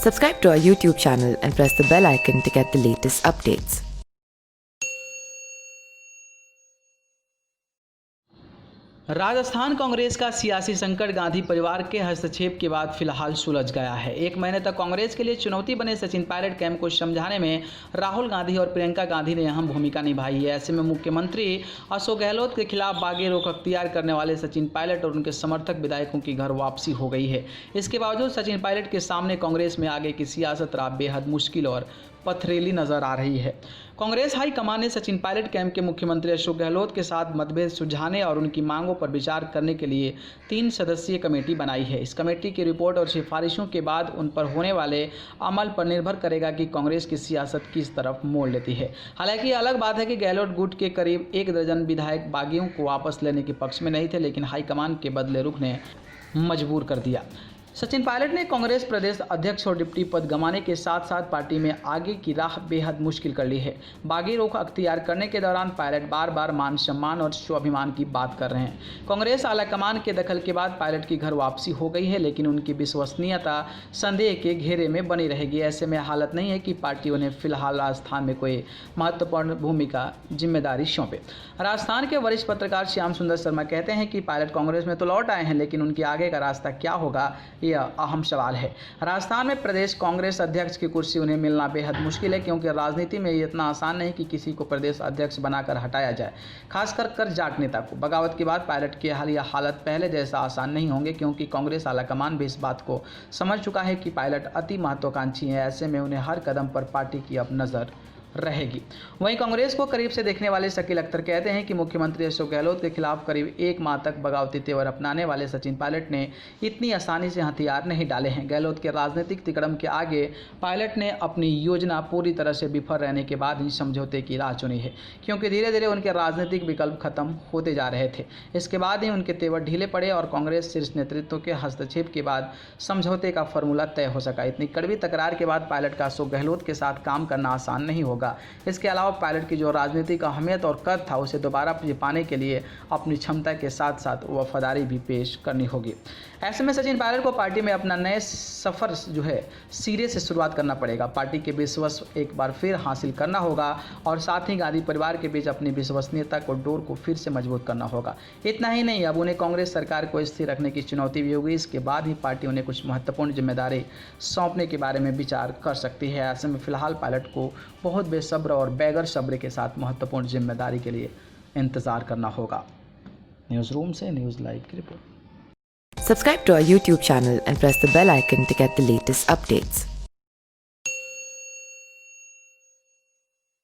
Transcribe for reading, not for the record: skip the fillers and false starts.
Subscribe to our YouTube channel and press the bell icon to get the latest updates. Rajasthan Congress का सियासी संकट गांधी परिवार के हस्तक्षेप के बाद फिलहाल सुलझ गया है। एक महीने तक कांग्रेस के लिए चुनौती बने सचिन पायलट कैंप को समझाने में राहुल गांधी और प्रियंका गांधी ने अहम भूमिका निभाई है। ऐसे में मुख्यमंत्री अशोक गहलोत के खिलाफ बागी रुख अख्तियार करने वाले सचिन पायलट और उनके समर्थक विधायकों की घर वापसी हो गई है। इसके बावजूद सचिन पायलट के सामने कांग्रेस में आगे की सियासत राह बेहद मुश्किल और पथरीली नजर आ रही है। कांग्रेस हाईकमान ने सचिन पायलट कैंप के मुख्यमंत्री अशोक गहलोत के साथ मतभेद सुलझाने और उनकी मांगों पर विचार करने के लिए 3 सदस्यीय कमेटी बनाई है। इस कमेटी की रिपोर्ट और सिफारिशों के बाद उन पर होने वाले अमल पर निर्भर करेगा कि कांग्रेस की सियासत किस तरफ मोड़ लेती है। हालांकि यह अलग बात है कि गहलोत गुट के करीब 1 दर्जन विधायक बागियों को वापस लेने के पक्ष में नहीं थे, लेकिन हाईकमान के बदले रुख ने मजबूर कर दिया। सचिन पायलट ने कांग्रेस प्रदेश अध्यक्ष और डिप्टी पद गंवाने के साथ साथ पार्टी में आगे की राह बेहद मुश्किल कर ली है। बागी रुख अख्तियार करने के दौरान पायलट बार बार मान सम्मान और स्वाभिमान की बात कर रहे हैं। कांग्रेस आलाकमान के दखल के बाद पायलट की घर वापसी हो गई है, लेकिन उनकी विश्वसनीयता संदेह के घेरे में बनी रहेगी। ऐसे में हालत नहीं है कि पार्टी उन्हें फिलहाल राजस्थान में कोई महत्वपूर्ण भूमिका जिम्मेदारी सौंपे। राजस्थान के वरिष्ठ पत्रकार श्याम सुंदर शर्मा कहते हैं कि पायलट कांग्रेस में तो लौट आए हैं, लेकिन उनके आगे का रास्ता क्या होगा यह अहम सवाल है। राजस्थान में प्रदेश कांग्रेस अध्यक्ष की कुर्सी उन्हें मिलना बेहद मुश्किल है, क्योंकि राजनीति में ये इतना आसान नहीं कि किसी को प्रदेश अध्यक्ष बनाकर हटाया जाए, खासकर जाट नेता को। बगावत के बाद पायलट की हालिया हालत पहले जैसा आसान नहीं होंगे, क्योंकि कांग्रेस आलाकमान भी इस बात को समझ चुका है कि पायलट अति महत्वाकांक्षी है। ऐसे में उन्हें हर कदम पर पार्टी की अब नजर रहेगी। वहीं कांग्रेस को करीब से देखने वाले शकील अख्तर कहते हैं कि मुख्यमंत्री अशोक गहलोत के खिलाफ करीब 1 माह तक बगावती तेवर अपनाने वाले सचिन पायलट ने इतनी आसानी से हथियार नहीं डाले हैं। गहलोत के राजनीतिक तिकड़म के आगे पायलट ने अपनी योजना पूरी तरह से विफल रहने के बाद ही समझौते की राह चुनी है, क्योंकि धीरे धीरे उनके राजनीतिक विकल्प खत्म होते जा रहे थे। इसके बाद ही उनके तेवर ढीले पड़े और कांग्रेस शीर्ष नेतृत्व के हस्तक्षेप के बाद समझौते का फॉर्मूला तय हो सका। इतनी कड़वी तकरार के बाद पायलट का अशोक गहलोत के साथ काम करना आसान नहीं होगा। इसके अलावा पायलट की जो राजनीतिक अहमियत और कद था, उसे दोबारा पाने के लिए अपनी क्षमता के साथ साथ वफादारी भी पेश करनी होगी। ऐसे में सचिन पायलट को पार्टी में अपना नए सफ़र सिरे से शुरुआत करना पड़ेगा। पार्टी के विश्वास एक बार फिर हासिल करना होगा और साथ ही गांधी परिवार के बीच अपनी विश्वसनीयता को डोर को फिर से मजबूत करना होगा। इतना ही नहीं, अब उन्हें कांग्रेस सरकार को स्थिर रखने की चुनौती भी होगी। इसके बाद ही पार्टी उन्हें कुछ महत्वपूर्ण जिम्मेदारी सौंपने के बारे में विचार कर सकती है। ऐसे में फिलहाल पायलट को बहुत बेसब्र और बैगर सब्र के साथ महत्वपूर्ण जिम्मेदारी के लिए इंतजार करना होगा। न्यूज़ रूम से न्यूज़ लाइव की report. Subscribe to our YouTube channel and press the bell icon to get the latest updates.